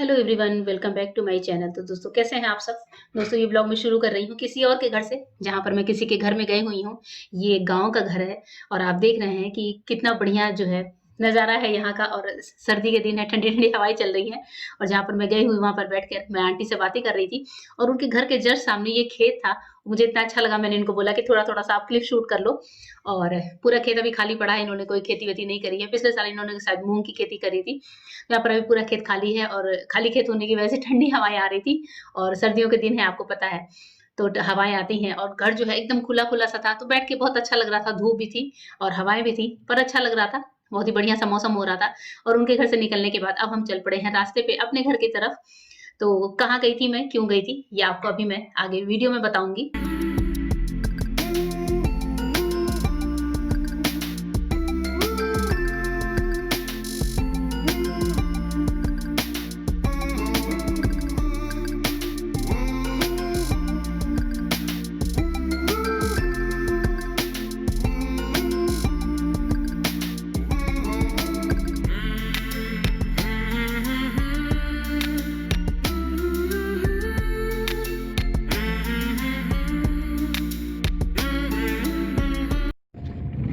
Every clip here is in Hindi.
Hello everyone, welcome back to my channel. तो दोस्तों कैसे हैं आप सब। दोस्तों ये ब्लॉग मैं शुरू कर रही हूँ किसी और के घर से, जहाँ पर मैं किसी के घर में गई हुई हूँ। ये गांव का घर है और आप देख रहे हैं कि कितना बढ़िया जो है नज़ारा है यहाँ का। और सर्दी के दिन है, ठंडी ठंडी हवाएं चल रही हैं। और जहाँ पर मैं गई हुई वहाँ पर बैठ कर मैं आंटी से बातें कर रही थी और उनके घर के जस्ट सामने ये खेत था। मुझे इतना अच्छा लगा, मैंने इनको बोला कि थोड़ा थोड़ा सा आप क्लिप शूट कर लो। और पूरा खेत अभी खाली पड़ा है, इन्होंने कोई खेती वेती नहीं करी है। पिछले साल इन्होंने शायद मूंग की खेती करी थी। यहाँ पर अभी पूरा खेत खाली है और खाली खेत होने की वजह से ठंडी हवाएं आ रही थी। और सर्दियों के दिन है, आपको पता है, तो हवाएं आती हैं। और घर जो है एकदम खुला खुला सा था, तो बैठ के बहुत अच्छा लग रहा था। धूप भी थी और हवाएं भी थी, पर अच्छा लग रहा था। बहुत ही बढ़िया सा मौसम हो रहा था। और उनके घर से निकलने के बाद अब हम चल पड़े हैं रास्ते पे अपने घर की तरफ। तो कहाँ गई थी मैं, क्यों गई थी, ये आपको अभी मैं आगे वीडियो में बताऊंगी।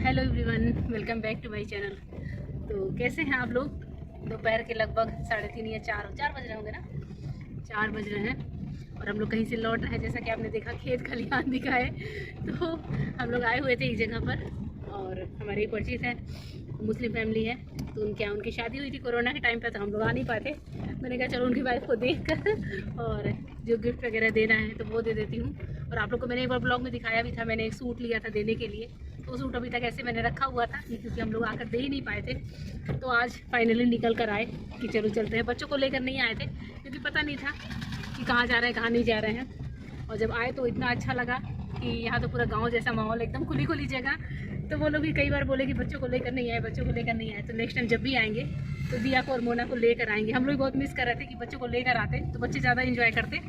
Hello everyone, welcome back to my channel. तो कैसे हैं आप लोग। दोपहर के लगभग 3:30 या 4 बज रहे होंगे ना, 4 बज रहे हैं और हम लोग कहीं से लौट रहे हैं। जैसा कि आपने देखा खेत खलिहान दिखा है, तो हम लोग आए हुए थे एक जगह पर। और हमारे ही परिचित है, मुस्लिम फैमिली है, तो उनके यहाँ उनकी शादी हुई थी कोरोना के टाइम पर, तो हम लोग आ नहीं पाते। मैंने कहा चलो उनकी वाइफ को देख कर और जो गिफ्ट वगैरह देना है तो वो दे देती हूँ। और आप लोग को मैंने एक बार ब्लॉग में दिखाया भी था, मैंने एक सूट लिया था देने के लिए। तो वो सूट अभी तक ऐसे मैंने रखा हुआ था क्योंकि हम लोग आकर दे ही नहीं पाए थे। तो आज फाइनली निकल कर आए कि चलो चलते हैं। बच्चों को लेकर नहीं आए थे क्योंकि पता नहीं था कि कहाँ जा रहे हैं कहाँ नहीं जा रहे हैं। और जब आए तो इतना अच्छा लगा कि यहाँ तो पूरा गांव जैसा माहौल, एकदम खुली खुली जगह। तो वो लोग भी कई बार बोले कि बच्चों को लेकर नहीं आए, बच्चों को लेकर नहीं आए। तो नेक्स्ट टाइम जब भी आएंगे तो दिया को और मोना को लेकर आएंगे। हम लोग बहुत मिस कर रहे थे कि बच्चों को लेकर आते तो बच्चे ज़्यादा इंजॉय करते।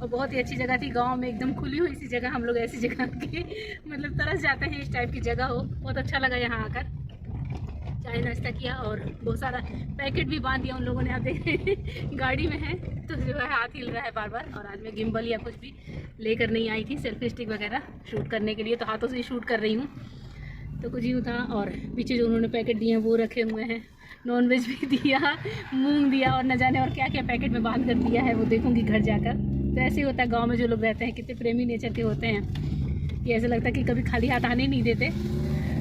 और बहुत ही अच्छी जगह थी, गांव में एकदम खुली हुई सी जगह। हम लोग ऐसी जगह के मतलब तरस जाते हैं, इस टाइप की जगह हो। बहुत अच्छा लगा यहाँ आकर। चाय नाश्ता किया और बहुत सारा पैकेट भी बांध दिया उन लोगों ने। आप देख रहे हैं गाड़ी में है तो जो है हाथ हिल रहा है बार बार। और आज मैं गिम्बल या कुछ भी लेकर नहीं आई थी, सेल्फी स्टिक वगैरह शूट करने के लिए, तो हाथों से ही शूट कर रही हूँ। तो कुछ यूँ था। और पीछे जो उन्होंने पैकेट दिए हैं वो रखे हुए हैं। नॉनवेज भी दिया, मूंग दिया और न जाने और क्या क्या पैकेट में बांध कर दिया है, वो देखूंगी घर जाकर। तो ऐसे ही होता है गांव में, जो लोग रहते हैं कितने प्रेमी नेचर के होते हैं कि ऐसा लगता है कि कभी खाली हाथ आने नहीं देते।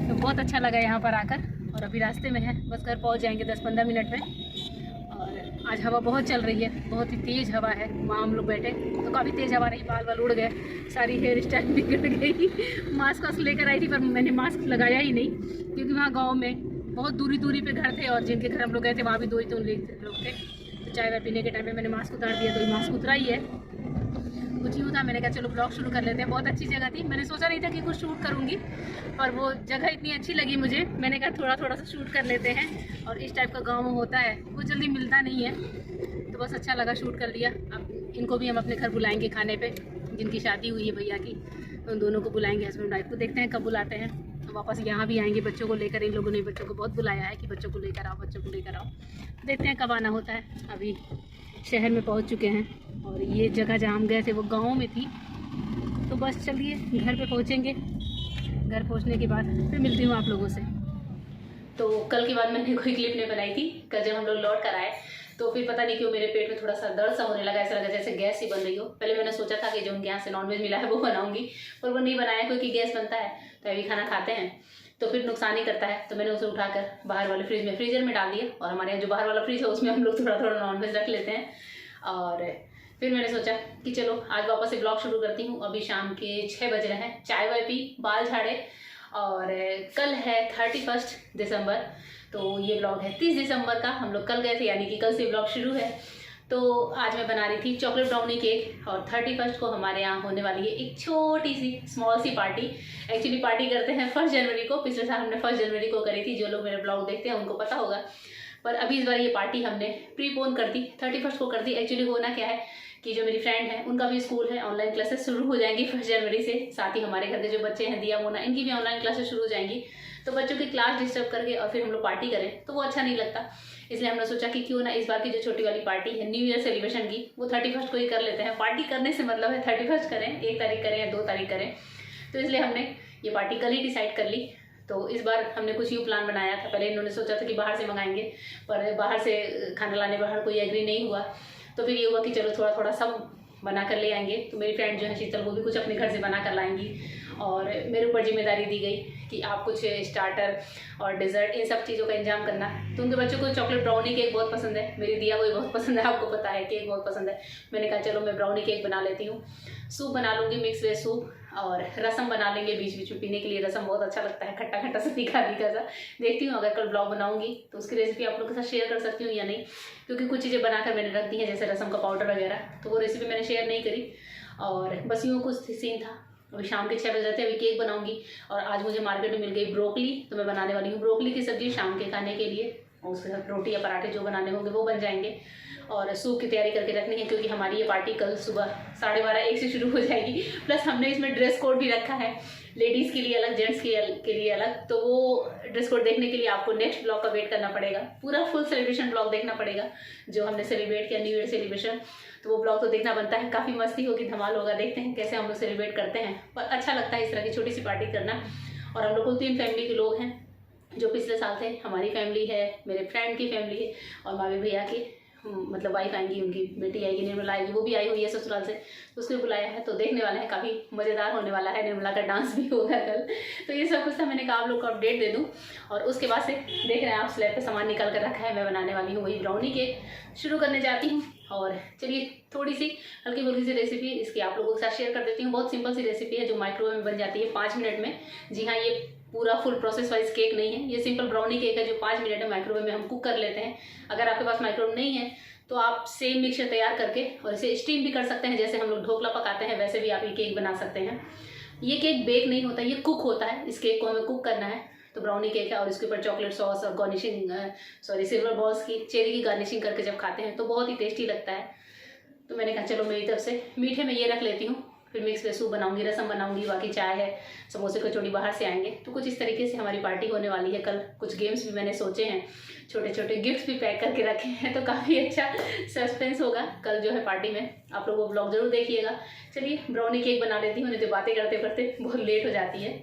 तो बहुत अच्छा लगा यहाँ पर आकर। और अभी रास्ते में है, बस घर पहुँच जाएंगे 10-15 मिनट में। और आज हवा बहुत चल रही है, बहुत ही तेज़ हवा है। वहाँ हम लोग बैठे तो काफ़ी तेज़ हवा रही, बाल बाल उड़ गए, सारी हेयर स्टाइल बिगड़ गई। मास्क वास्क लेकर आई थी पर मैंने मास्क लगाया ही नहीं क्योंकि वहाँ गांव में बहुत दूरी दूरी पे घर थे और जिनके घर हम लोग गए थे वहाँ भी 2 ही तो लोग थे। तो चाय वाय पीने के टाइम में मैंने मास्क उतार दिया, तो ये मास्क उतरा ही है। कुछ यूँ था, मैंने कहा चलो ब्लॉग शुरू कर लेते हैं। बहुत अच्छी जगह थी, मैंने सोचा नहीं था कि कुछ शूट करूँगी, पर वो जगह इतनी अच्छी लगी मुझे, मैंने कहा थोड़ा थोड़ा सा शूट कर लेते हैं। और इस टाइप का गाँव होता है, वो जल्दी मिलता नहीं है, तो बस अच्छा लगा, शूट कर लिया। अब इनको भी हम अपने घर बुलाएंगे खाने पे, जिनकी शादी हुई है भैया की, उन दोनों को बुलाएंगे, हस्बैंड वाइफ को। देखते हैं कब बुलाते हैं। तो वापस यहाँ भी आएंगे बच्चों को लेकर। इन लोगों ने बच्चों को बहुत बुलाया है कि बच्चों को लेकर आओ, बच्चों को लेकर आओ। देखते हैं कब आना होता है। अभी शहर में पहुँच चुके हैं और ये जगह जहाँ हम गए थे वो गाँव में थी। तो बस चलिए घर पे पहुँचेंगे। घर पहुँचने के बाद फिर मिलती हूँ आप लोगों से। तो कल के बाद मैंने कोई क्लिप नहीं बनाई थी। कल जब हम लोग लौट कर आए तो फिर पता नहीं क्यों मेरे पेट में थोड़ा सा दर्द सा होने लगा, ऐसा लगा जैसे गैस ही बन रही हो। पहले मैंने सोचा था कि जो उनके यहाँ से नॉनवेज मिला है वो बनाऊंगी, पर वो नहीं बनाया क्योंकि गैस बनता है तो अभी खाना खाते हैं तो फिर नुकसान ही करता है। तो मैंने उसे उठाकर बाहर वाले फ्रीजर में डाल दिया। और हमारे यहाँ जो बाहर वाला फ्रीज है उसमें हम लोग थोड़ा थोड़ा नॉनवेज रख लेते हैं। और फिर मैंने सोचा कि चलो आज वापस से ब्लॉग शुरू करती हूँ। अभी शाम के 6 बज रहे हैं, चाय वाय पी, बाल झाड़े। और कल है 31 दिसंबर, तो ये ब्लॉग है 30 दिसंबर का। हम लोग कल गए थे, यानी कि कल से ब्लॉग शुरू है। तो आज मैं बना रही थी चॉकलेट ब्राउनी केक। और 31 को हमारे यहाँ होने वाली है एक छोटी C small C party. Actually party करते हैं 1 जनवरी को। पिछले साल हमने 1 जनवरी को करी थी, जो लोग मेरे ब्लॉग देखते हैं उनको पता होगा। पर अभी इस बार ये पार्टी हमने प्रीपोन कर दी, 31 को कर दी। एक्चुअली होना क्या है कि जो मेरी फ्रेंड है उनका भी स्कूल है, ऑनलाइन क्लासेस शुरू हो जाएंगी 1 जनवरी से। साथ ही हमारे घर के जो बच्चे हैं, दिया मोना, इनकी भी ऑनलाइन क्लासेस शुरू हो जाएंगी। तो बच्चों की क्लास डिस्टर्ब करके और फिर हम लोग पार्टी करें तो वो अच्छा नहीं लगता। इसलिए हमने सोचा कि क्यों ना इस बार की जो छोटी वाली पार्टी है न्यू ईयर सेलिब्रेशन की, वो 31 को ही कर लेते हैं। पार्टी करने से मतलब है 31 करें, 1 तारीख करें या 2 तारीख करें। तो इसलिए हमने ये पार्टी कल ही डिसाइड कर ली। तो इस बार हमने कुछ यूँ प्लान बनाया था। पहले इन्होंने सोचा था कि बाहर से मंगाएंगे, पर बाहर से खाना लाने बाहर कोई एग्री नहीं हुआ। तो फिर ये हुआ कि चलो थोड़ा थोड़ा सब बना कर ले आएंगे। तो मेरी फ्रेंड जो है शीतल, वो भी कुछ अपने घर से बना कर लाएंगी और मेरे ऊपर जिम्मेदारी दी गई कि आप कुछ स्टार्टर और डिज़र्ट इन सब चीज़ों का इंतजाम करना। तो उनके बच्चों को चॉकलेट ब्राउनी केक बहुत पसंद है, मेरी दिया को भी बहुत पसंद है, आपको पता है केक बहुत पसंद है। मैंने कहा चलो मैं ब्राउनी केक बना लेती हूँ। सूप बना लूँगी, मिक्स वेज सूप, और रसम बना लेंगे बीच बीच में पीने के लिए। रसम बहुत अच्छा लगता है, खट्टा खट्टा सा, तीखा तीखा सा। देखती हूँ अगर कल ब्लॉग बनाऊंगी तो उसकी रेसिपी आप लोगों के साथ शेयर कर सकती हूँ या नहीं, क्योंकि कुछ चीज़ें बनाकर मैंने रख दी हैं जैसे रसम का पाउडर वगैरह, तो वो रेसिपी मैंने शेयर नहीं करी। और बस यूँ कुछ सीन था। अभी शाम के 6 बज जाते हैं, अभी केक बनाऊंगी। और आज मुझे मार्केट में मिल गई ब्रोकली, तो मैं बनाने वाली हूँ ब्रोकली की सब्जी शाम के खाने के लिए। और उसके साथ रोटी या पराठे जो बनाने होंगे वो बन जाएंगे। और सूप की तैयारी करके रखनी है, क्योंकि हमारी ये पार्टी कल सुबह 12:30-1 से शुरू हो जाएगी। प्लस हमने इसमें ड्रेस कोड भी रखा है, लेडीज़ के लिए अलग, जेंट्स के लिए अलग। तो वो ड्रेस कोड देखने के लिए आपको नेक्स्ट ब्लॉग का वेट करना पड़ेगा, पूरा फुल सेलिब्रेशन ब्लॉग देखना पड़ेगा जो हमने सेलिब्रेट किया न्यू ईयर सेलिब्रेशन। तो वो ब्लॉग तो देखना बनता है, काफ़ी मस्ती होगी, धमाल होगा। देखते हैं कैसे हम लोग सेलिब्रेट करते हैं, पर अच्छा लगता है इस तरह की छोटी सी पार्टी करना। और हम लोग कुल 3 फैमिली के लोग हैं जो पिछले साल थे। हमारी फैमिली है, मेरे फ्रेंड की फैमिली है, और मामी भैया की मतलब वाइफ आएंगी, उनकी बेटी आएगी, निर्मला आएगी, वो भी आई हुई है ससुराल से, तो उसको बुलाया है। तो देखने वाले हैं, काफ़ी मज़ेदार होने वाला है। निर्मला का डांस भी होगा कल। तो ये सब कुछ था, मैंने कहा आप लोग को अपडेट दे दूँ। और उसके बाद से देख रहे हैं आप, स्लैब पे सामान निकाल कर रखा है। मैं बनाने वाली हूँ वही ब्राउनी केक, शुरू करने जाती हूँ। और चलिए थोड़ी सी हल्की फुल्की सी रेसिपी इसकी आप लोगों के साथ शेयर कर देती हूँ। बहुत सिंपल सी रेसिपी है जो माइक्रोवेव में बन जाती है 5 मिनट में। जी हाँ, ये पूरा फुल प्रोसेस वाइज केक नहीं है, ये सिंपल ब्राउनी केक है जो 5 मिनट में माइक्रोवेव में हम कुक कर लेते हैं। अगर आपके पास माइक्रोवेव नहीं है तो आप सेम मिक्सचर तैयार करके और इसे स्टीम भी कर सकते हैं, जैसे हम लोग ढोकला पकाते हैं वैसे भी आप ये केक बना सकते हैं। ये केक बेक नहीं होता, ये कुक होता है। इस केक को हमें कुक करना है। तो ब्राउनी केक है और इसके ऊपर चॉकलेट सॉस और गार्निशिंग सिल्वर बॉल्स की चेरी की गार्निशिंग करके जब खाते हैं तो बहुत ही टेस्टी लगता है। तो मैंने कहा चलो मेरी तरफ से मीठे में ये रख लेती हूँ, फिर मिक्स वेज सूप बनाऊंगी, रसम बनाऊंगी, बाकी चाय है, समोसे कचौड़ी बाहर से आएंगे। तो कुछ इस तरीके से हमारी पार्टी होने वाली है कल। कुछ गेम्स भी मैंने सोचे हैं, छोटे छोटे गिफ्ट्स भी पैक करके रखे हैं, तो काफ़ी अच्छा सस्पेंस होगा कल जो है पार्टी में। आप लोग वो ब्लॉग जरूर देखिएगा। चलिए ब्राउनी केक बना लेती हूँ, नहीं तो बातें करते करते बहुत लेट हो जाती है।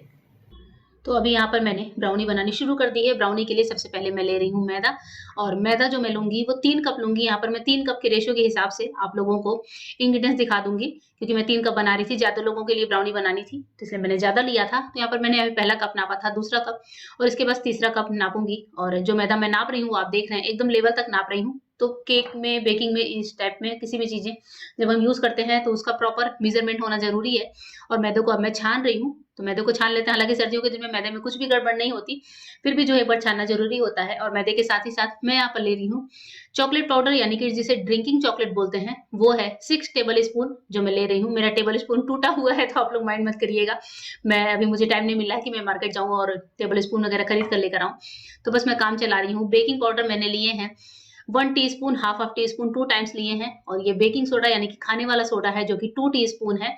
तो अभी यहाँ पर मैंने ब्राउनी बनानी शुरू कर दी है। ब्राउनी के लिए सबसे पहले मैं ले रही हूँ मैदा, और मैदा जो मैं लूँगी वो 3 कप लूँगी। यहाँ पर मैं 3 कप के रेशियो के हिसाब से आप लोगों को इंग्रीडिएंट्स दिखा दूँगी, क्योंकि मैं 3 कप बना रही थी, ज़्यादा लोगों के लिए ब्राउनी बनानी थी, तो इसलिए मैंने ज़्यादा लिया था। तो यहाँ पर मैंने अभी पहला कप नापा था, दूसरा कप, और इसके बाद तीसरा कप नापूँगी। और जो मैदा मैं नाप रही हूँ, आप देख रहे हैं एकदम लेवल तक नाप रही हूँ। तो केक में, बेकिंग में, इस टाइप में किसी भी चीज़ें जब हम यूज़ करते हैं तो उसका प्रॉपर मेजरमेंट होना ज़रूरी है। और मैदे को अब मैं छान रही हूँ, तो मैदे को छान लेते हैं। हालांकि सर्दियों के दिन में मैदे में कुछ भी गड़बड़ नहीं होती, फिर भी जो है एक बार छानना जरूरी होता है। और मैदे के साथ ही साथ मैं यहाँ पर ले रही हूँ चॉकलेट पाउडर, यानी कि जिसे ड्रिंकिंग चॉकलेट बोलते हैं, वो है 6 टेबल स्पून जो मैं ले रही हूँ। मेरा टेबल स्पून टूटा हुआ है, तो आप लोग माइंड मत करिएगा। मैं अभी, मुझे टाइम नहीं मिला है कि मैं मार्केट जाऊँ और टेबल स्पून वगैरह खरीद कर लेकर आऊँ, तो बस मैं काम चला रही हूँ। बेकिंग पाउडर मैंने लिए हैं 1 टीस्पून, हाफ टीस्पून, 2 टाइम्स लिए हैं। और ये बेकिंग सोडा यानी कि खाने वाला सोडा है, जो कि 2 टीस्पून है।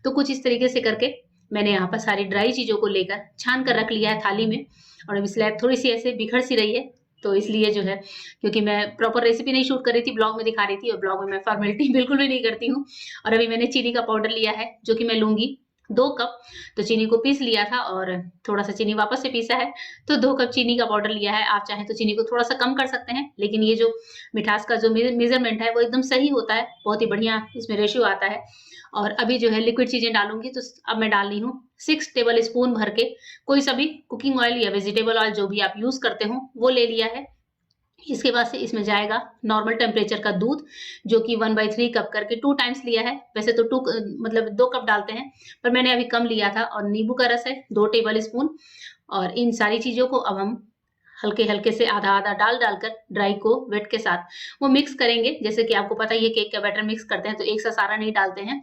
तो कुछ इस तरीके से करके मैंने यहाँ पर सारी ड्राई चीज़ों को लेकर छान कर रख लिया है थाली में। और अभी स्लैब थोड़ी सी ऐसे बिखर सी रही है, तो इसलिए जो है, क्योंकि मैं प्रॉपर रेसिपी नहीं शूट कर रही थी, ब्लॉग में दिखा रही थी, और ब्लॉग में मैं फॉर्मेलिटी बिल्कुल भी नहीं करती हूँ। और अभी मैंने चीनी का पाउडर लिया है, जो कि मैं लूँगी 2 कप। तो चीनी को पीस लिया था और थोड़ा सा चीनी वापस से पीसा है, तो 2 कप चीनी का पाउडर लिया है। आप चाहें तो चीनी को थोड़ा सा कम कर सकते हैं, लेकिन ये जो मिठास का जो मेजरमेंट है वो एकदम सही होता है, बहुत ही बढ़िया इसमें रेशियो आता है। और अभी जो है लिक्विड चीजें डालूंगी, तो अब मैं डाल रही हूँ 6 टेबल स्पून भर के कोई सा भी कुकिंग ऑयल या वेजिटेबल ऑयल जो भी आप यूज करते हो वो ले लिया है। इसके बाद से इसमें जाएगा नॉर्मल टेम्परेचर का दूध, जो कि 1/3 कप करके 2 टाइम्स लिया है। वैसे तो 2 कप डालते हैं, पर मैंने अभी कम लिया था। और नींबू का रस है 2 टेबल स्पून। और इन सारी चीजों को अब हम हल्के हल्के से आधा आधा डालकर ड्राई को वेट के साथ वो मिक्स करेंगे। जैसे कि आपको पता है ये केक का बैटर मिक्स करते हैं तो एक सा सारा नहीं डालते हैं।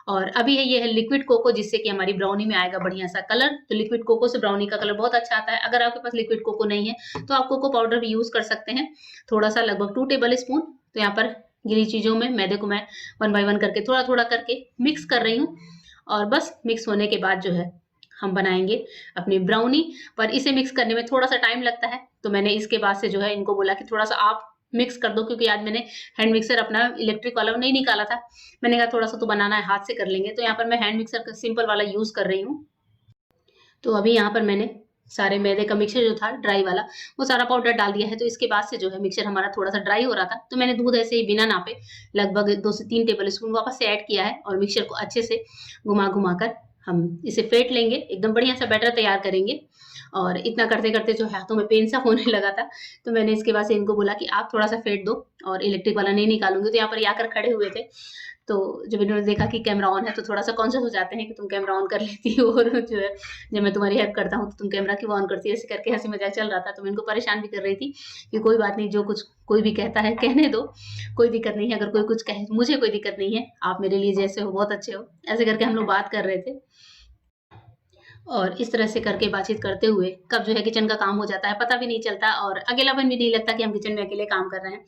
और अभी ये है लिक्विड कोको, जिससे कि हमारी ब्राउनी में आएगा बढ़िया सा कलर। तो लिक्विड कोको से ब्राउनी का कलर बहुत अच्छा आता है। अगर आपके पास लिक्विड कोको नहीं है तो आप कोको पाउडर भी यूज कर सकते हैं, थोड़ा सा, लगभग 2 टेबल स्पून। तो यहाँ पर गिरी चीज़ों में मैदे को मैं 1 बाय 1 करके थोड़ा-थोड़ा करके मिक्स कर रही हूँ और बस मिक्स होने के बाद जो है हम बनाएँगे अपनी ब्राउनी। पर इसे मिक्स करने में थोड़ा-सा टाइम लगता है, तो मैंने इसके बाद से जो है इनको बोला कि थोड़ा-सा आप मिक्स कर दो, क्योंकि आज मैंने हैंड मिक्सर अपना इलेक्ट्रिक वाला नहीं निकाला था। मैंने कहा थोड़ा-सा तो बनाना है, हाथ से कर लेंगे, तो यहाँ पर मैं हैंड मिक्सर का सिंपल वाला यूज़ कर रही हूँ। तो अभी यहाँ पर मैंने सारे मैदे का मिक्सचर जो था ड्राई वाला, वो सारा पाउडर डाल दिया है। तो इसके बाद से जो है मिक्सचर हमारा थोड़ा-सा ड्राई हो रहा था, तो मैंने दूध ऐसे ही बिना नापे लगभग 2 से 3 टेबल स्पून वापस से ऐड किया है और मिक्सचर को अच्छे से घुमा-घुमा कर हम इसे फेंट लेंगे, एकदम बढ़िया सा बैटर तैयार करेंगे। और इतना करते-करते जो हाथों में पेन सा होने लगा था, तो मैंने इसके बाद से इनको बोला कि आप थोड़ा-सा फेंट दो और इलेक्ट्रिक वाला नहीं निकालूँगी। तो यहाँ पर ये आकर खड़े हुए थे, तो जब इन्होंने देखा कि कैमरा ऑन है, तो थोड़ा-सा कॉन्शियस हो जाते हैं कि तुम कैमरा ऑन कर लेती हो और जो है जब मैं तुम्हारी हेल्प करता हूँ, तो तुम कैमरा क्यों ऑन करती हो? ऐसे करके हँसी-मज़ाक चल रहा था, तो मैं इनको परेशान भी कर रही थी कि कोई बात नहीं, जो कुछ कोई भी कहता है कहने दो, कोई दिक्कत नहीं है। अगर कोई कुछ कहे, मुझे कोई दिक्कत नहीं है, आप मेरे लिए जैसे हो बहुत अच्छे हो। ऐसे करके हम लोग बात कर रहे थे। और इस तरह से करके बातचीत करते हुए कब जो है किचन का काम हो जाता है पता भी नहीं चलता और अकेलापन भी नहीं लगता कि हम किचन में अकेले काम कर रहे हैं।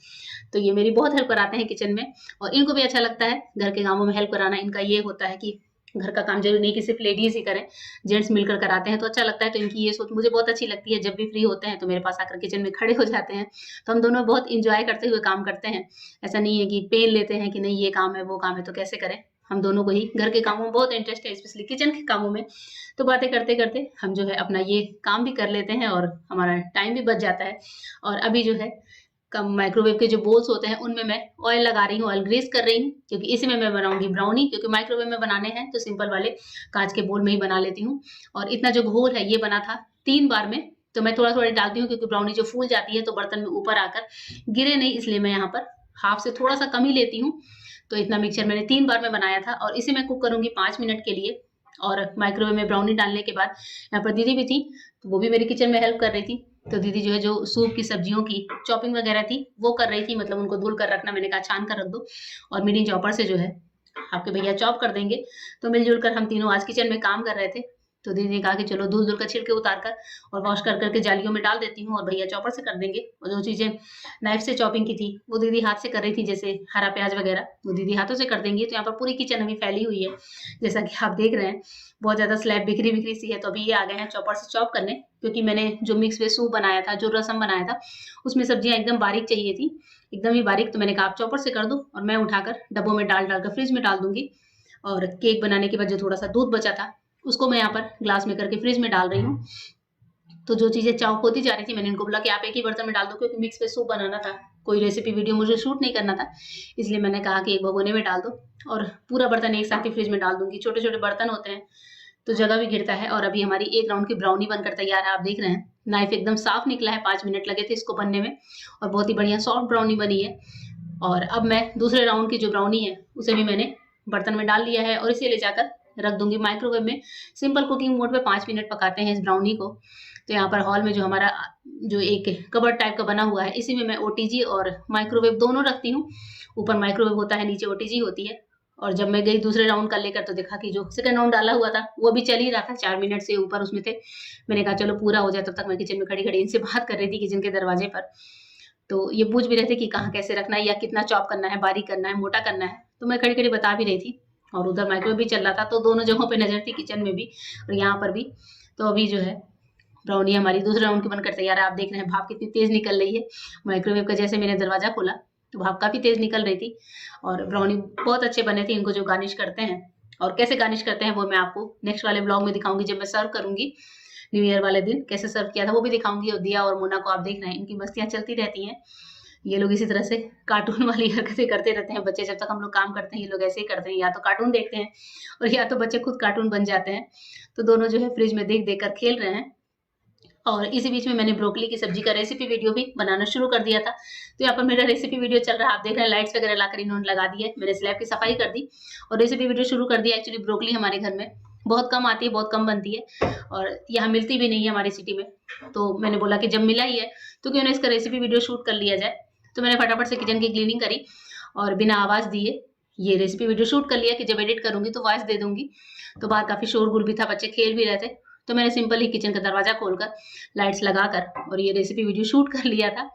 तो ये मेरी बहुत हेल्प कराते हैं किचन में और इनको भी अच्छा लगता है घर के कामों में हेल्प कराना। इनका ये होता है कि घर का काम जरूरी नहीं कि सिर्फ लेडीज ही करें, जेंट्स मिलकर कराते हैं तो अच्छा लगता है। तो इनकी ये सोच मुझे बहुत अच्छी लगती है। जब भी फ्री होते हैं तो मेरे पास आकर किचन में खड़े हो जाते हैं, तो हम दोनों बहुत इंजॉय करते हुए काम करते हैं। ऐसा नहीं है कि पेन लेते हैं कि नहीं ये काम है वो काम है तो कैसे करें। हम दोनों को ही घर के कामों में बहुत इंटरेस्ट है, स्पेशली किचन के कामों में। तो बातें करते-करते हम जो है अपना ये काम भी कर लेते हैं और हमारा टाइम भी बच जाता है। और अभी जो है कम माइक्रोवेव के जो बोल्स होते हैं उनमें मैं ऑयल लगा रही हूँ, ऑयल ग्रीस कर रही हूँ, क्योंकि इसी में मैं बनाऊँगी ब्राउनी। क्योंकि माइक्रोवेव में बनाने हैं तो सिंपल वाले काँच के बोल में ही बना लेती हूँ। और इतना जो घोल है ये बना था 3 बार में, तो मैं थोड़ा-थोड़ा डालती हूँ क्योंकि ब्राउनी जो फूल जाती है तो बर्तन में ऊपर आकर गिरे नहीं, इसलिए मैं यहाँ पर हाफ से थोड़ा-सा कम ही लेती हूँ। तो इतना मिक्सचर मैंने 3 बार में बनाया था और इसे मैं कुक करूँगी 5 मिनट के लिए। और माइक्रोवेव में ब्राउनी डालने के बाद यहाँ पर दीदी भी थी, तो वो भी मेरी किचन में हेल्प कर रही थी। तो दीदी जो है जो सूप की सब्जियों की चॉपिंग वगैरह थी वो कर रही थी, मतलब उनको धुल कर रखना, मैंने कहा छान कर रख दो और मिनी चॉपर से जो है आपके भैया चॉप कर देंगे। तो मिलजुल कर हम तीनों आज किचन में काम कर रहे थे। तो दीदी ने कहा कि चलो धुल-धुल कर छिलके उतार कर और वॉश कर के जालियों में डाल देती हूँ और भैया चॉपर से कर देंगे। और जो चीज़ें नाइफ से चॉपिंग की थी वो दीदी हाथ से कर रही थी, जैसे हरा प्याज वगैरह वो दीदी हाथों से कर देंगी। तो यहाँ पर पूरी किचन अभी फैली हुई है, जैसा कि आप देख रहे हैं। बहुत ज़्यादा स्लैब बिखरी-बिखरी सी है, तो अभी ये आ गए हैं चॉपर से चॉप करने, क्योंकि मैंने जो मिक्स वेज सूप बनाया था, जो रसम बनाया था, उसमें सब्जियाँ एकदम बारीक चाहिए थी, एकदम ही बारीक। तो मैंने कहा आप चॉपर से कर दो और मैं उठाकर डब्बों में डाल-डाल कर फ्रिज में डाल दूँगी। और केक बनाने के बाद जो थोड़ा-सा दूध बचा था, उसको मैं यहाँ पर ग्लास में करके फ्रिज में डाल रही हूँ। तो जो चीज़ें चॉप होती जा रही थी, मैंने इनको बोला कि आप एक ही बर्तन में डाल दो, क्योंकि मिक्स वेज सूप बनाना था, कोई रेसिपी वीडियो मुझे शूट नहीं करना था, इसलिए मैंने कहा कि एक भगोने में डाल दो और पूरा बर्तन एक साथ ही फ्रिज में डाल दूँगी। छोटे-छोटे बर्तन होते हैं, तो जगह भी घिरता है। और अभी हमारी 1 राउंड की ब्राउनी बनकर तैयार है, आप देख रहे हैं। नाइफ एकदम साफ निकला है, 5 मिनट लगे थे इसको बनने में और बहुत ही बढ़िया सॉफ्ट ब्राउनी बनी है। और अब मैं दूसरे राउंड की जो ब्राउनी है, उसे भी मैंने बर्तन में डाल लिया है और इसे ले जाकर रख दूँगी माइक्रोवेव में। सिंपल कुकिंग मोड पे 5 मिनट पकाते हैं इस ब्राउनी को। तो यहाँ पर हॉल में जो हमारा जो एक कबर्ड टाइप का बना हुआ है, इसी में मैं ओटीजी और माइक्रोवेव दोनों रखती हूँ। ऊपर माइक्रोवेव होता है, नीचे ओटीजी होती है। और जब मैं गई दूसरे राउंड का लेकर, तो देखा कि जो सेकंड राउंड डाला हुआ था वो अभी चल ही रहा था, 4 मिनट से ऊपर उसमें थे। मैंने कहा चलो पूरा हो जाए, तब तक मैं किचन में खड़ी-खड़ी इनसे बात कर रही थी किचन के दरवाजे पर। तो ये पूछ भी रहे थे कि कहाँ कैसे रखना है या कितना चॉप करना है, बारीक करना है, मोटा करना है। तो मैं खड़ी-खड़ी बता भी रही थी और उधर माइक्रोवेव भी चल रहा था, तो दोनों जगहों पे नज़र थी, किचन में भी और यहाँ पर भी। तो अभी जो है ब्राउनी हमारी दूसरे राउंड की बनकर तैयार है। आप देख रहे हैं भाप कितनी तेज़ निकल रही है। माइक्रोवेव का जैसे मैंने दरवाज़ा खोला, तो भाप काफ़ी तेज़ निकल रही थी और ब्राउनी बहुत अच्छे बने थे। इनको जो गार्निश करते हैं और कैसे गार्निश करते हैं वो मैं आपको नेक्स्ट वाले ब्लॉग में दिखाऊँगी, जब मैं सर्व करूँगी। न्यू ईयर वाले दिन कैसे सर्व किया था वो भी दिखाऊँगी। और दिया और मोना को आप देख रहे हैं, इनकी मस्तियाँ चलती रहती हैं। ये लोग इसी तरह से कार्टून वाली हरकतें करते रहते हैं बच्चे। जब तक हम लोग काम करते हैं, ये लोग ऐसे ही करते हैं, या तो कार्टून देखते हैं और या तो बच्चे खुद कार्टून बन जाते हैं। तो दोनों जो है फ्रिज में देख-देख कर खेल रहे हैं। और इसी बीच में मैंने ब्रोकली की सब्जी का रेसिपी वीडियो भी बनाना शुरू कर दिया था। तो यहाँ पर मेरा रेसिपी वीडियो चल रहा है, आप देख रहे हैं लाइट्स वगैरह लाकर इन्होंने लगा दी है। मैंने स्लैब की सफाई कर दी और रेसिपी वीडियो शुरू कर दिया। एक्चुअली ब्रोकली हमारे घर में बहुत कम आती है, बहुत कम बनती है और यहाँ मिलती भी नहीं है हमारी सिटी में। तो मैंने बोला कि जब मिला ही है तो क्यों ना इसका रेसिपी वीडियो शूट कर लिया जाए। तो मैंने फटाफट से किचन की क्लीनिंग करी और बिना आवाज़ दिए ये रेसिपी वीडियो शूट कर लिया कि जब एडिट करूँगी तो वॉइस दे दूँगी। तो बाहर काफ़ी शोरगुल भी था, बच्चे खेल भी रहे थे। तो मैंने सिंपल ही किचन का दरवाज़ा खोलकर लाइट्स लगाकर और ये रेसिपी वीडियो शूट कर लिया था।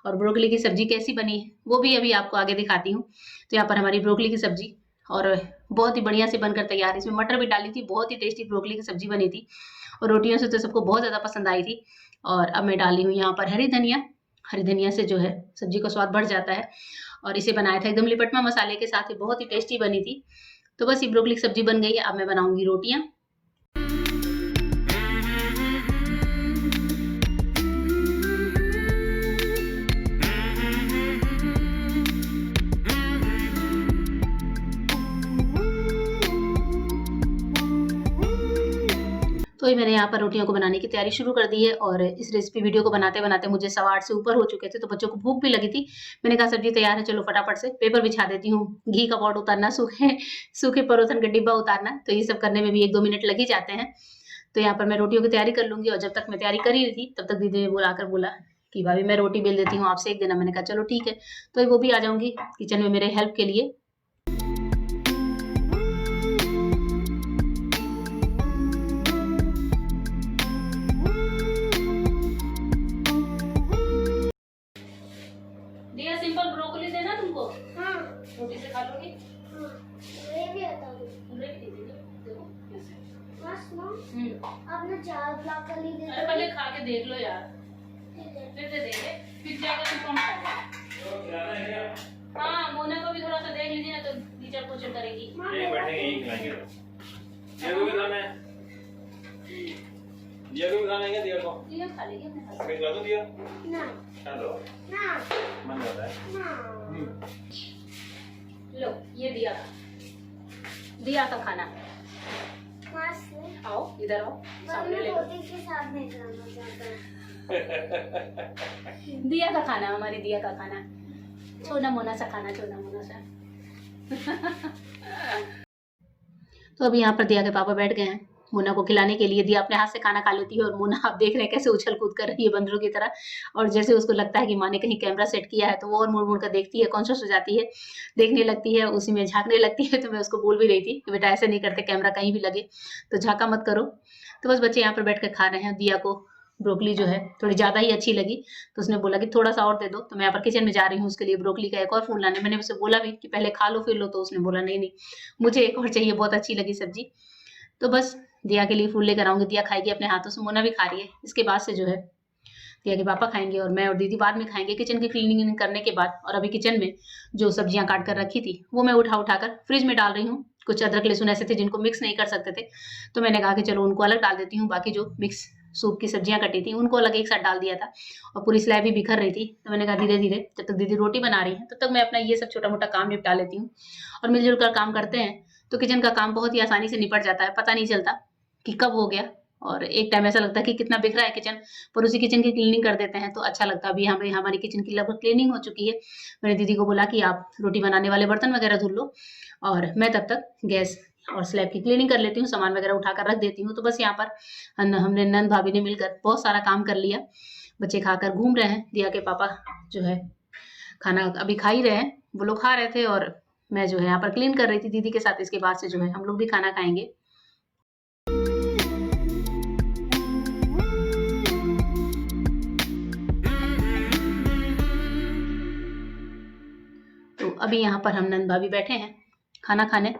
और ब्रोकली की सब्ज़ी कैसी बनी है वो भी अभी आपको आगे दिखाती हूँ। तो यहाँ पर हमारी ब्रोकली की सब्ज़ी और बहुत ही बढ़िया से बनकर तैयार है। इसमें मटर भी डाली थी, बहुत ही टेस्टी ब्रोकली की सब्ज़ी बनी थी और रोटियों से तो सबको बहुत ज़्यादा पसंद आई थी। और अब मैं डाली हूँ यहाँ पर हरी धनिया से जो है सब्ज़ी का स्वाद बढ़ जाता है। और इसे बनाया था एकदम लिपटमा मसाले के साथ, बहुत ही टेस्टी बनी थी। तो बस ये ब्रोकली की सब्ज़ी बन गई है, अब मैं बनाऊँगी रोटियाँ। तो ये मैंने यहाँ पर रोटियों को बनाने की तैयारी शुरू कर दी है। और इस रेसिपी वीडियो को बनाते बनाते मुझे 8:15 से ऊपर हो चुके थे, तो बच्चों को भूख भी लगी थी। मैंने कहा सब्जी तैयार है, चलो फटाफट से पेपर बिछा देती हूँ, घी का पॉट उतारना, सूखे परोथन का डिब्बा उतारना, तो ये सब करने में भी 1-2 मिनट लग ही जाते हैं। तो यहाँ पर मैं रोटियों की तैयारी कर लूँगी। और जब तक मैं तैयारी कर ही रही थी तब तक दीदी ने बोला कि भाभी मैं रोटी बेल देती हूँ, आप सेक देना। मैंने कहा चलो ठीक है, तो वो भी आ जाऊँगी किचन में मेरे हेल्प के लिए। दिया सिंपल ब्रोकली देना तुमको? हाँ। रोटी से खा लोगी? हाँ। ग्रेवी आता है। ग्रेवी दे देखो कैसे। बस मां। आपने 4 ब्रोकली दे। अरे पहले खा के देख लो यार। फिर दे देंगे, फिर जाएगा तो कौन खाएगा? तो खिलाना है क्या? हाँ, मोना को भी थोड़ा सा देख लीजिए ना, तो टीचर क्वेश्चन करेगी। एक बैठेंगे यही खिलाएंगे। ये को भी खाना है। दिया को भी खाना है क्या? दिया को? दिया खा लेगी अपने साथ। फिर खिला दो दिया? ना। हेलो। ना। मन करता है? ना। लो, ये दिया का खाना। आओ इधर आओ, सामने ले लो। रोटी के साथ नहीं खाना चाहता। दिया का खाना, हमारी दिया का खाना, छोना मोना सा खाना, छोना मोना सा। तो अभी यहाँ पर दिया के पापा बैठ गए हैं मोना को खिलाने के लिए। दिया अपने हाथ से खाना खा लेती है और मोना आप देख रहे हैं कैसे उछल कूद कर रही है बंदरों की तरह। और जैसे उसको लगता है कि माँ ने कहीं कैमरा सेट किया है तो वो और मुड़ मुड़ कर देखती है, कॉन्शियस हो जाती है, देखने लगती है, उसी में झांकने लगती है। तो मैं उसको बोल भी रही थी कि बेटा ऐसे नहीं करते, कैमरा कहीं भी लगे तो झांका मत करो। तो बस बच्चे यहाँ पर बैठ कर खा रहे हैं। दिया को ब्रोकली जो है थोड़ी ज़्यादा ही अच्छी लगी, तो उसने बोला कि थोड़ा सा और दे दो। तो मैं यहाँ पर किचन में जा रही हूँ उसके लिए ब्रोकली का एक और फूल लाने। मैंने उसे बोला भी कि पहले खा लो फिर लो, तो उसने बोला नहीं मुझे एक और चाहिए, बहुत अच्छी लगी सब्जी। तो बस दिया के लिए फूल लेकर आऊंगी, दिया खाएगी अपने हाथों से, मोना भी खा रही है। इसके बाद से जो है दिया के पापा खाएंगे और मैं और दीदी बाद में खाएंगे किचन की क्लीनिंग करने के बाद। और अभी किचन में जो सब्जियां काट कर रखी थी वो मैं उठाकर फ्रिज में डाल रही हूँ। कुछ अदरक लहसुन ऐसे थे जिनको मिक्स नहीं कर सकते थे, तो मैंने कहा कि चलो उनको अलग डाल देती हूँ। बाकी जो मिक्स सूप की सब्जियां कटी थी उनको अलग एक साथ डाल दिया था और पूरी स्लैब भी बिखर रही थी। तो मैंने कहा धीरे धीरे जब तक दीदी रोटी बना रही है तब तक मैं अपना ये सब छोटा मोटा काम निपटा लेती हूँ। और मिलजुल कर काम करते हैं तो किचन का काम बहुत ही आसानी से निपट जाता है, पता नहीं चलता कि कब हो गया। और एक टाइम ऐसा लगता है कि कितना बिखरा है किचन, पर उसी किचन की क्लीनिंग कर देते हैं तो अच्छा लगता है। अभी हमारी किचन की लगभग क्लीनिंग हो चुकी है। मैंने दीदी को बोला कि आप रोटी बनाने वाले बर्तन वगैरह धुल लो और मैं तब तक गैस और स्लैब की क्लीनिंग कर लेती हूँ, सामान वगैरह उठाकर रख देती हूँ। तो बस यहाँ पर हमने नंद भाभी ने मिलकर बहुत सारा काम कर लिया। बच्चे खाकर घूम रहे हैं। दिया के पापा जो है खाना अभी खा ही रहे हैं, वो लोग खा रहे थे और मैं जो है यहाँ पर क्लीन कर रही थी दीदी के साथ। इसके बाद से जो है हम लोग भी खाना खाएंगे। तो अभी यहाँ पर हम नंद भाभी बैठे हैं खाना खाने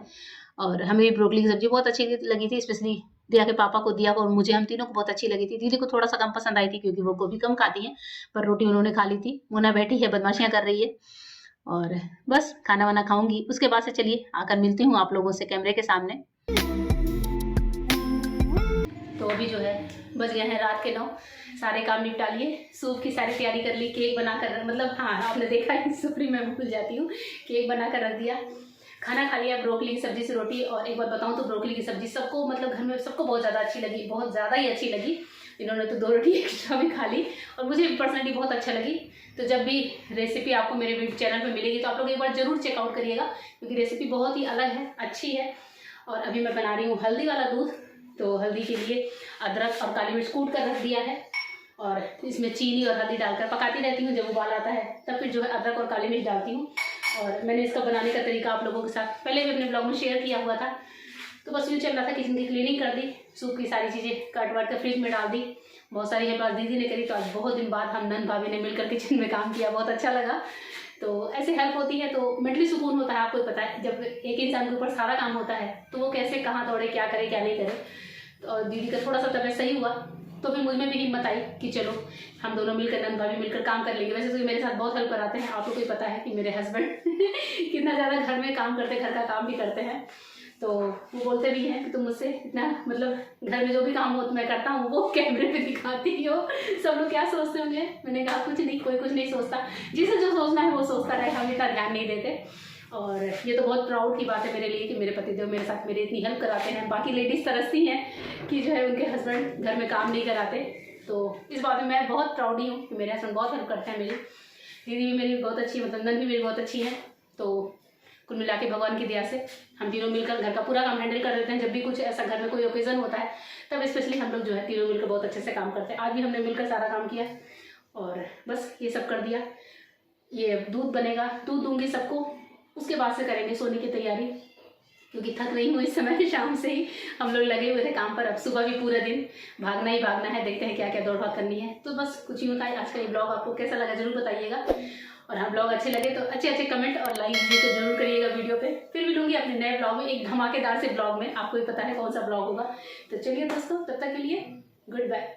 और हमें भी ब्रोकली की सब्जी बहुत अच्छी लगी थी, स्पेशली दिया के पापा को, दिया को और मुझे, हम तीनों को बहुत अच्छी लगी थी। दीदी को थोड़ा सा कम पसंद आई थी क्योंकि वो गोभी कम खाती हैं, पर रोटी उन्होंने खा ली थी। मोना बैठी है बदमाशियां कर रही है और बस खाना वाना खाऊंगी। उसके बाद से चलिए आकर मिलती हूँ आप लोगों से कैमरे के सामने। तो अभी जो है बज गए हैं रात के 9, सारे काम निपटा लिए, सूप की सारी तैयारी कर ली, केक बनाकर, मतलब हाँ आपने देखा है सुपड़ी मैं भूल जाती हूँ, केक बनाकर रख दिया, खाना खा लिया ब्रोकली की सब्जी से रोटी। और एक बात बताऊँ तो ब्रोकली की सब्जी सबको, मतलब घर में सबको बहुत ज़्यादा अच्छी लगी, बहुत ज़्यादा ही अच्छी लगी। इन्होंने तो 2 रोटी एक्स्ट्रा भी खा ली और मुझे पर्सनली बहुत अच्छा लगी। तो जब भी रेसिपी आपको मेरे चैनल पर मिलेगी तो आप लोग एक बार ज़रूर चेकआउट करिएगा क्योंकि रेसिपी बहुत ही अलग है, अच्छी है। और अभी मैं बना रही हूँ हल्दी वाला दूध। तो हल्दी के लिए अदरक और काली मिर्च कूट कर रख दिया है और इसमें चीनी और हल्दी डालकर पकाती रहती हूँ। जब उबाल आता है तब फिर जो है अदरक और काली मिर्च डालती हूँ। और मैंने इसका बनाने का तरीका आप लोगों के साथ पहले भी अपने ब्लॉग में शेयर किया हुआ था, तो बस यूँ चल रहा था, किचन की क्लीनिंग कर दी, सूप की सारी चीज़ें काट वाट कर फ्रिज में डाल दी, बहुत सारी हेल्प दीदी ने करी। तो आज बहुत दिन बाद हम नंद भाभी ने मिलकर किचन में काम किया, बहुत अच्छा लगा। तो ऐसे हेल्प होती है तो मेंटली सुकून होता है। आपको ही पता है जब एक इंसान के ऊपर सारा काम होता है तो वो कैसे कहाँ दौड़े, क्या करे क्या नहीं करे। तो दीदी का थोड़ा सा तबीयत सही हुआ तो फिर मुझ में भी हिम्मत आई कि चलो हम दोनों मिलकर, नंद भाभी मिलकर काम कर लेंगे। वैसे तो ये मेरे साथ बहुत हेल्प कराते हैं, आप लोग को ही पता है कि मेरे हस्बैंड कितना ज़्यादा घर में काम करते, घर का काम भी करते हैं। तो वो बोलते भी हैं कि तुम मुझसे इतना मतलब घर में जो भी काम हो मैं करता हूँ वो कैमरे पे दिखाती हो, सब लोग क्या सोचते होंगे। मैंने कहा कुछ नहीं, कोई कुछ नहीं सोचता, जिसे जो सोचना है वो सोचता रहे, हम इतना ध्यान नहीं देते। और ये तो बहुत प्राउड की बात है मेरे लिए कि मेरे पतिदेव मेरे साथ मेरी इतनी हेल्प कराते हैं। बाकी लेडीज़ तरसती हैं कि जो है उनके हस्बैंड घर में काम नहीं कराते, तो इस बात में मैं बहुत प्राउड ही हूँ कि मेरे हस्बैंड बहुत हेल्प करते हैं। मेरी दीदी भी मेरी बहुत अच्छी है, मतलब नंद भी मेरी बहुत अच्छी है। तो कुल मिला के भगवान की दया से हम तीनों मिलकर घर का पूरा काम हैंडल कर देते हैं। जब भी कुछ ऐसा घर में कोई ओकेज़न होता है तब स्पेशली हम लोग जो है तीनों मिलकर बहुत अच्छे से काम करते हैं। आज भी हमने मिलकर सारा काम किया और बस ये सब कर दिया। ये दूध बनेगा, दूध दूंगी सबको, उसके बाद से करेंगे सोने की तैयारी, क्योंकि थक रही हूँ इस समय। शाम से ही हम लोग लगे हुए थे काम पर, अब सुबह भी पूरा दिन भागना ही भागना है, देखते हैं क्या क्या दौड़ भाग करनी है। तो बस कुछ यूँ था आज का ये ब्लॉग। आपको कैसा लगा जरूर बताइएगा, और हाँ ब्लॉग अच्छे लगे तो अच्छे कमेंट और लाइक भी तो जरूर करिएगा वीडियो पे। फिर मिलूंगी अपने नए ब्लॉग में, एक धमाकेदार से ब्लॉग में, आपको ही पता है कौन सा ब्लॉग होगा। तो चलिए दोस्तों, तब तक के लिए गुड बाय।